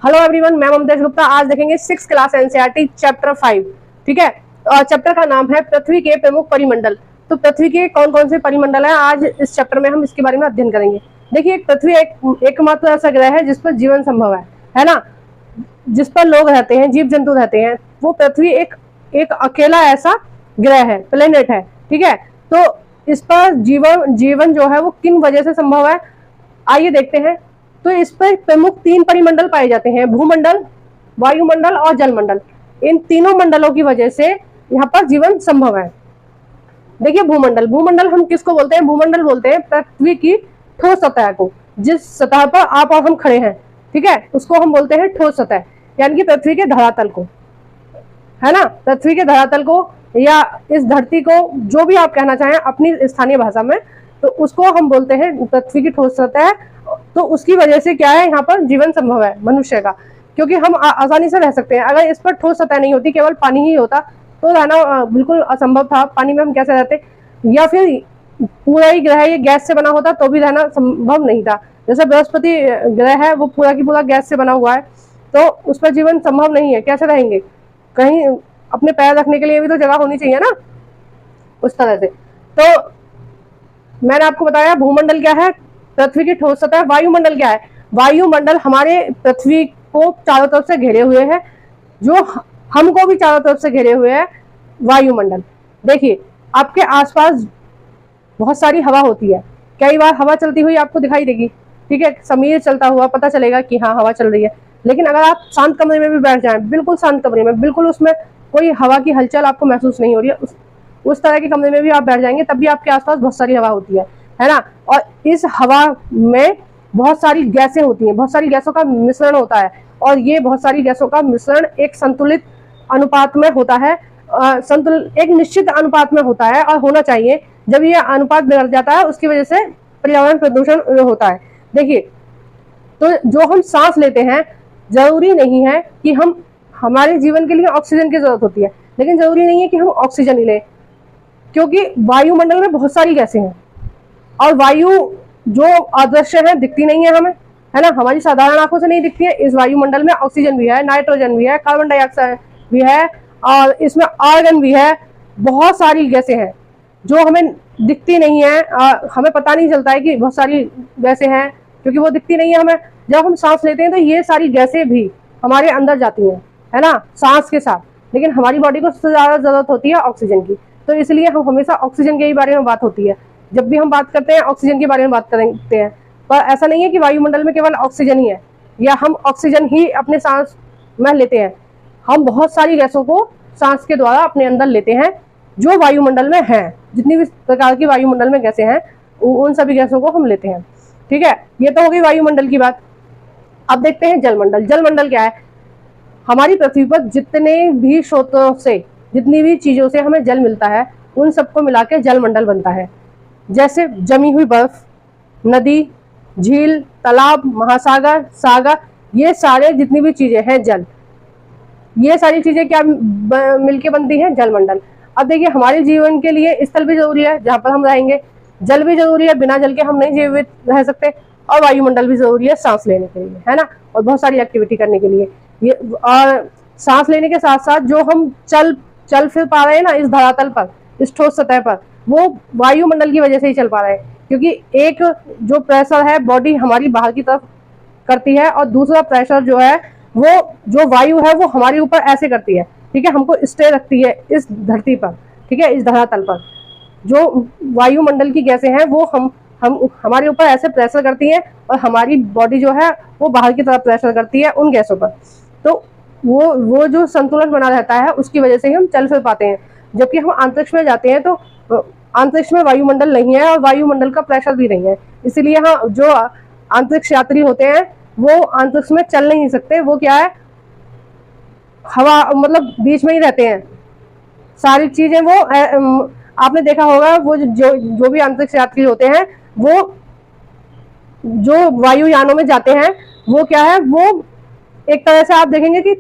Hello everyone, मैं ममता गुप्ता। आज देखेंगे 6 क्लास एनसीईआरटी चैप्टर 5। ठीक है, और चैप्टर का नाम है पृथ्वी के प्रमुख परिमंडल। तो पृथ्वी के कौन कौन से परिमंडल है, आज इस चैप्टर में हम इसके बारे में अध्ययन करेंगे। देखिए, पृथ्वी एकमात्र ऐसा ग्रह है जिस पर जीवन संभव है ना, जिस पर लोग रहते हैं, जीव जंतु रहते हैं। वो पृथ्वी एक अकेला ऐसा ग्रह है, प्लेनेट है। ठीक है, तो इस पर जीवन जो है वो किन वजह से संभव है, आइए देखते हैं। तो इस पर प्रमुख 3 परिमंडल पाए जाते हैं, भूमंडल, वायुमंडल और जलमंडल। इन तीनों मंडलों की वजह से यहाँ पर जीवन संभव है। देखिए, भूमंडल हम किसको बोलते हैं? भूमंडल बोलते हैं पृथ्वी की ठोस सतह को, जिस सतह पर आप और हम खड़े हैं। ठीक है, उसको हम बोलते हैं ठोस सतह, यानी कि पृथ्वी के धरातल को, है ना, पृथ्वी के धरातल को या इस धरती को, जो भी आप कहना चाहें अपनी स्थानीय भाषा में, तो उसको हम बोलते हैं पृथ्वी की ठोस सतह। तो उसकी वजह से क्या है, यहाँ पर जीवन संभव है मनुष्य का, क्योंकि हम आसानी से रह सकते हैं। अगर इस पर ठोस सतह नहीं होती, केवल पानी ही होता, तो रहना बिल्कुल असंभव था। पानी में हम कैसे रहते, या फिर पूरा ही ग्रह ये गैस से बना होता तो भी रहना संभव नहीं था। जैसे बृहस्पति ग्रह है, वो पूरा की पूरा गैस से बना हुआ है, तो उस पर जीवन संभव नहीं है। कैसे रहेंगे? कहीं अपने पैर रखने के लिए भी तो जगह होनी चाहिए ना, उस तरह से। तो मैंने आपको बताया भूमंडल क्या है, पृथ्वी की ठोस सतह। वायुमंडल क्या है? वायुमंडल हमारे पृथ्वी को चारों तरफ से घेरे हुए है, जो हमको भी चारों तरफ से घेरे हुए है वायुमंडल। देखिए, आपके आसपास बहुत सारी हवा होती है, कई बार हवा चलती हुई आपको दिखाई देगी। ठीक है, समीर चलता हुआ पता चलेगा कि हाँ हवा चल रही है। लेकिन अगर आप शांत कमरे में भी बैठ जाएं, बिल्कुल शांत कमरे में, बिल्कुल उसमें कोई हवा की हलचल आपको महसूस नहीं हो रही है, उस तरह के कमरे में भी आप बैठ जाएंगे, तब भी आपके आसपास बहुत सारी हवा होती है ना। और इस हवा में बहुत सारी गैसें होती हैं, बहुत सारी गैसों का मिश्रण होता है, और ये बहुत सारी गैसों का मिश्रण एक संतुलित अनुपात में होता है, एक निश्चित अनुपात में होता है और होना चाहिए। जब ये अनुपात बिगड़ जाता है, उसकी वजह से पर्यावरण प्रदूषण होता है। देखिए, तो जो हम सांस लेते हैं, जरूरी नहीं है कि हमारे जीवन के लिए ऑक्सीजन की जरूरत होती है, लेकिन जरूरी नहीं है कि हम ऑक्सीजन ही लें, क्योंकि वायुमंडल में बहुत सारी गैसें हैं, और वायु जो अदृश्य है, दिखती नहीं है हमें, है ना, हमारी साधारण आंखों से नहीं दिखती है। इस वायुमंडल में ऑक्सीजन भी है, नाइट्रोजन भी है, कार्बन डाइऑक्साइड भी है, और इसमें आर्गन भी है। बहुत सारी गैसें हैं जो हमें दिखती नहीं है, हमें पता नहीं चलता है कि बहुत सारी गैसें हैं, क्योंकि वो दिखती नहीं है हमें। जब हम सांस लेते हैं तो ये सारी गैसें भी हमारे अंदर जाती हैं, है ना, सांस के साथ। लेकिन हमारी बॉडी को सबसे ज्यादा जरूरत होती है ऑक्सीजन की, तो इसलिए हम हमेशा ऑक्सीजन के ही बारे में बात होती है। जब भी हम बात करते हैं ऑक्सीजन के बारे में बात करते हैं, पर ऐसा नहीं है कि वायुमंडल में केवल ऑक्सीजन ही है, या हम ऑक्सीजन ही अपने सांस में लेते हैं। हम बहुत सारी गैसों को सांस के द्वारा अपने अंदर लेते हैं, जो वायुमंडल में है। जितनी भी प्रकार की वायुमंडल में गैसें हैं, उन सभी गैसों को हम लेते हैं। ठीक है, ये तो हो गई वायुमंडल की बात। अब देखते हैं जलमंडल। जलमंडल क्या है? हमारी पृथ्वी पर जितने भी स्रोतों से, जितनी भी चीजों से हमें जल मिलता है, उन सबको मिला के जलमंडल बनता है। जैसे जमी हुई बर्फ, नदी, झील, तालाब, महासागर, सागर, ये सारे जितनी भी चीजें हैं जल, ये सारी चीजें क्या मिलके बनती हैं? जलमंडल। अब देखिए, हमारे जीवन के लिए स्थल भी जरूरी है जहां पर हम रहेंगे, जल भी जरूरी है, बिना जल के हम नहीं जीवित रह सकते, और वायुमंडल भी जरूरी है सांस लेने के लिए, है ना, और बहुत सारी एक्टिविटी करने के लिए। ये और सांस लेने के साथ साथ जो हम चल फिर पा रहे हैं ना इस धरातल पर, इस ठोस सतह पर, वो वायुमंडल की वजह से ही चल पा रहे हैं। क्योंकि एक जो प्रेशर है बॉडी हमारी बाहर की तरफ करती है, और दूसरा प्रेशर जो है, वो जो वायु है वो हमारे ऊपर ऐसे करती है। ठीक है, हमको स्टे रखती है इस धरती पर, ठीक है, इस धरातल पर। जो वायुमंडल की गैसें हैं वो हम हमारे ऊपर ऐसे प्रेशर करती हैं, और हमारी बॉडी जो है वो बाहर की तरफ प्रेशर करती है उन गैसों पर। तो वो जो संतुलन बना रहता है, उसकी वजह से ही हम चल फिर पाते हैं। जबकि हम अंतरिक्ष में जाते हैं तो अंतरिक्ष में वायुमंडल नहीं है, और वायुमंडल का प्रेशर भी नहीं है, इसीलिए हाँ, जो अंतरिक्ष यात्री होते हैं वो अंतरिक्ष में चल नहीं सकते। वो क्या है, हवा मतलब बीच में ही रहते हैं सारी चीजें। वो आपने देखा होगा, वो जो भी अंतरिक्ष यात्री होते हैं, वो जो वायुयानों में जाते हैं, वो क्या है, वो एक तरह से आप देखेंगे कि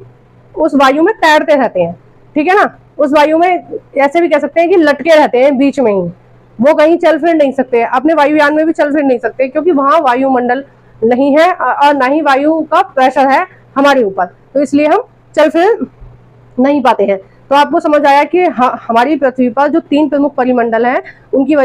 उस वायु में तैरते रहते हैं। ठीक है ना, उस वायु में ऐसे भी कह सकते हैं कि लटके रहते हैं बीच में ही, वो कहीं चल फिर नहीं सकते। अपने वायुयान में भी चल फिर नहीं सकते, क्योंकि वहां वायुमंडल नहीं है और ना ही वायु का प्रेशर है हमारे ऊपर, तो इसलिए हम चल फिर नहीं पाते हैं। तो आपको समझ आया कि हमारी पृथ्वी पर जो 3 प्रमुख परिमंडल हैं, उनकी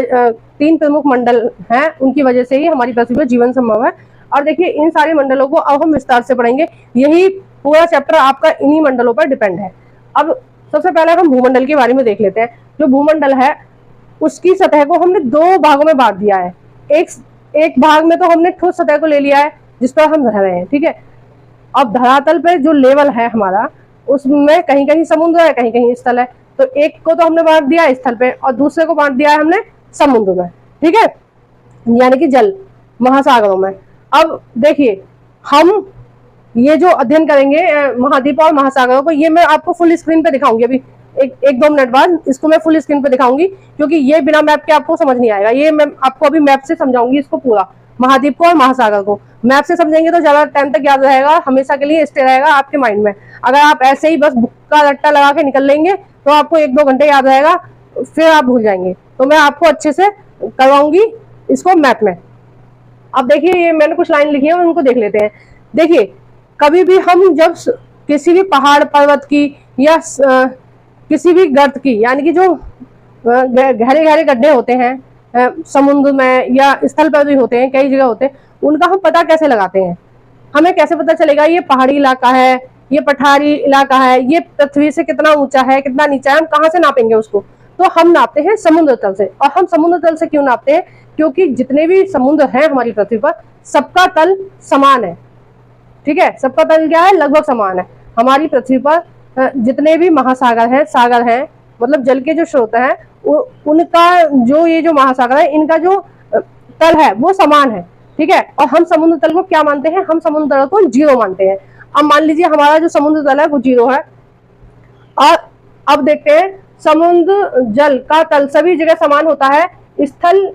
3 प्रमुख मंडल हैं, उनकी वजह से ही हमारी पृथ्वी पर जीवन संभव है। और देखिए इन सारे मंडलों को अब हम विस्तार से पढ़ेंगे, यही पूरा चैप्टर आपका इन्हीं मंडलों पर डिपेंड है। अब सबसे पहले हम भूमंडल के बारे में देख लेते हैं। जो भूमंडल है उसकी सतह को हमने 2 भागों में बांट दिया है। एक भाग में तो हमने ठोस सतह को ले लिया है जिस पर हम रह रहे हैं, ठीक है। अब धरातल पे जो लेवल है हमारा, उसमें कहीं कहीं समुद्र है, कहीं कहीं स्थल है। तो एक को तो हमने बांट दिया स्थल पे और दूसरे को बांट दिया है हमने समुद्र में, ठीक है, यानी कि जल महासागरों में। अब देखिए हम ये जो अध्ययन करेंगे महाद्वीप और महासागरों को, ये मैं आपको फुल स्क्रीन पे दिखाऊंगी अभी एक 2 मिनट बाद इसको मैं फुल स्क्रीन पे दिखाऊंगी, क्योंकि ये बिना मैप के आपको समझ नहीं आएगा। ये मैं आपको अभी मैप से समझाऊंगी इसको पूरा, महाद्वीप को और महासागर को। मैप से समझेंगे तो ज्यादा टाइम तक याद रहेगा, हमेशा के लिए स्टे रहेगा आपके माइंड में। अगर आप ऐसे ही बस बुक का रट्टा लगा के निकल लेंगे तो आपको 1-2 घंटे याद रहेगा, फिर आप भूल जाएंगे। तो मैं आपको अच्छे से करवाऊंगी इसको मैप में। अब देखिए ये मैंने कुछ लाइन लिखी है, उनको देख लेते हैं। देखिए कभी भी हम जब किसी भी पहाड़ पर्वत की या किसी भी गर्त की, यानी कि जो गहरे गहरे गड्ढे होते हैं समुद्र में या स्थल पर भी होते हैं, कई जगह होते हैं, उनका हम पता कैसे लगाते हैं? हमें कैसे पता चलेगा ये पहाड़ी इलाका है, ये पठारी इलाका है, ये पृथ्वी से कितना ऊंचा है, कितना नीचा है, हम कहाँ से नापेंगे उसको? तो हम नापते हैं समुद्र तल से। और हम समुद्र तल से क्यों नापते हैं? क्योंकि जितने भी समुद्र हैं हमारी पृथ्वी पर, सबका तल समान है, ठीक है। सबका तल क्या है? लगभग समान है। हमारी पृथ्वी पर जितने भी महासागर हैं, सागर हैं, मतलब जल के जो स्रोत हैं, उनका जो ये जो महासागर है, इनका जो तल है वो समान है, ठीक है। और हम समुद्र तल को क्या मानते हैं? हम समुद्र तल को 0 मानते हैं। अब मान लीजिए हमारा जो समुद्र तल है वो 0 है। और अब देखते हैं समुद्र जल का तल सभी जगह समान होता है। स्थल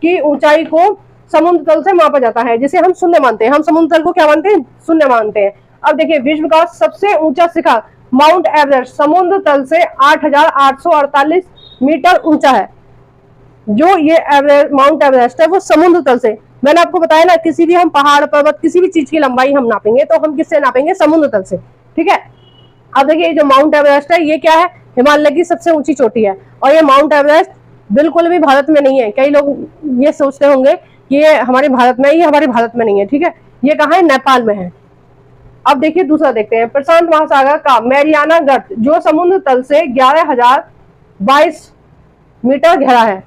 की ऊंचाई को समुद्र तल से मापा जाता है, जिसे हम शून्य मानते हैं। हम समुद्र तल को क्या मानते हैं? शून्य मानते हैं। अब देखिए विश्व का सबसे ऊंचा शिखर माउंट एवरेस्ट समुद्र तल से 8,848 मीटर ऊंचा है। जो ये माउंट एवरेस्ट है वो समुद्र तल से, मैंने आपको बताया ना, किसी भी हम पहाड़ पर्वत किसी भी चीज की लंबाई हम नापेंगे तो हम किससे नापेंगे? समुद्र तल से, ठीक है। अब देखिए जो माउंट एवरेस्ट है ये क्या है? हिमालय की सबसे ऊंची चोटी है। और ये माउंट एवरेस्ट बिल्कुल भी भारत में नहीं है। कई लोग ये सोचते होंगे कि ये हमारे भारत में है, ये हमारे भारत में नहीं है, ठीक है। ये कहाँ है? नेपाल में है। अब देखिए दूसरा देखते हैं, प्रशांत महासागर का मैरियाना गर्त जो समुद्र तल से 11,022 मीटर गहरा है।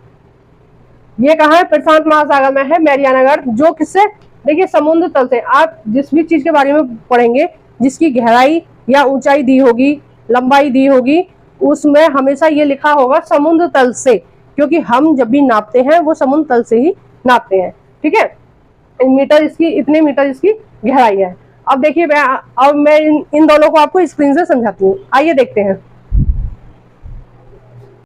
ये कहाँ है? प्रशांत महासागर में है मैरियाना गर्त, जो किससे? देखिए समुद्र तल से। आप जिस भी चीज के बारे में पढ़ेंगे जिसकी गहराई या ऊंचाई दी होगी, लंबाई दी होगी, उसमें हमेशा ये लिखा होगा समुद्र तल से, क्योंकि हम जब भी नापते हैं वो समुद्र तल से ही नापते हैं, ठीक है। मीटर इसकी, इतने मीटर इसकी गहराई है। अब देखिए मैं इन दोनों को आपको स्क्रीन से समझाती हूँ, आइए देखते हैं।